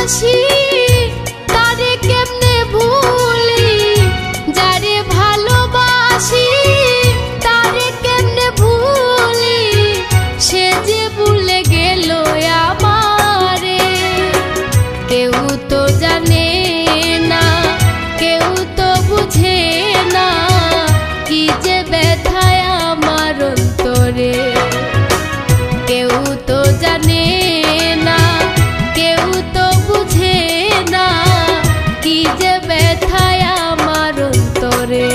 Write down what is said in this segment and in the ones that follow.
ভালোবাসি তারে কেমনে ভুলি, যারে ভালোবাসি তারে কেমনে ভুলি, সে যে ভুলে গেল আমারে। কেউ তো জানে না, কেউ তো বুঝে না, কি যে ব্যথায় আমার অন্তরে। কেউ তো জানে না, কেউ তো বুঝে না, কি যে ব্যথায় আমার অন্তরে।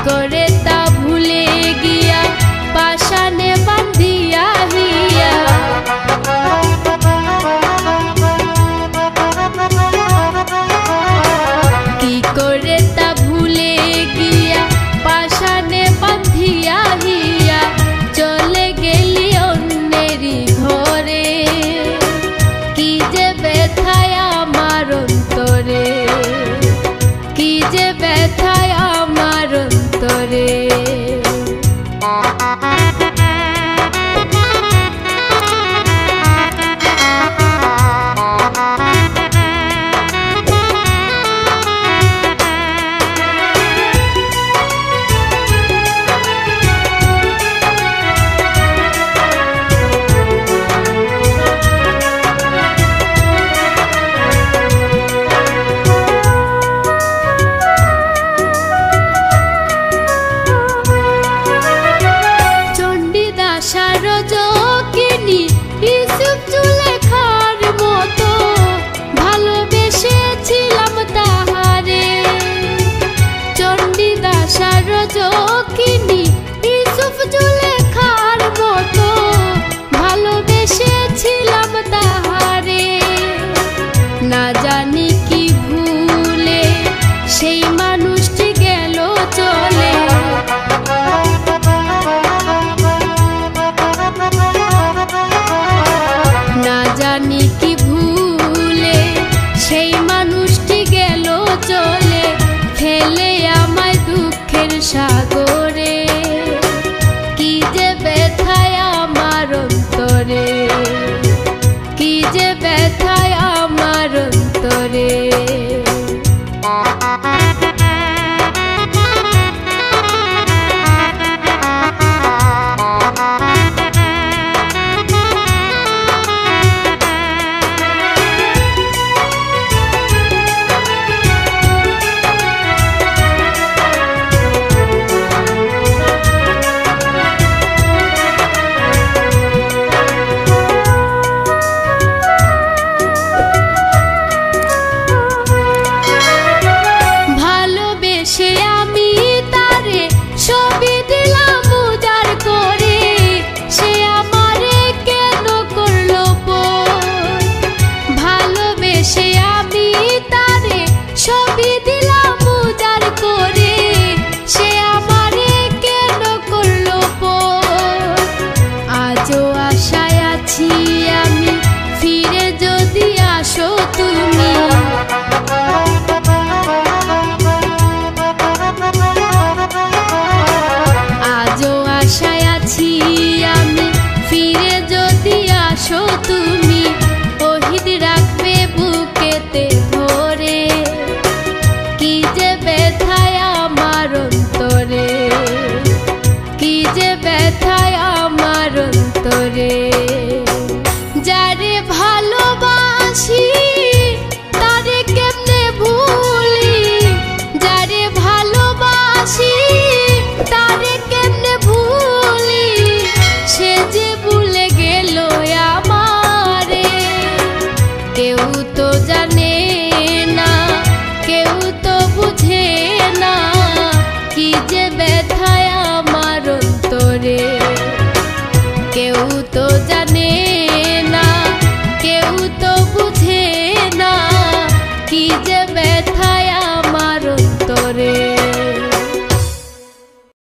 করে তা ভুলে গিয়া পাশানে বান্ধিয়া হিয়া, কি করে তা ভুলে গিয়া পাশানে বান্ধিয়া হিয়া, চলে গেলি অন্যেরই ঘরে। কি যে ব্যথায় আমার অন্তরে, কি যে ব্যথায় আমার অন্তরে। সারজকিনী ইউসুফ জুলেখার মতো ভালোবেসেছিলাম তাহারে। চণ্ডীদাস সারজকিনী ইউসুফ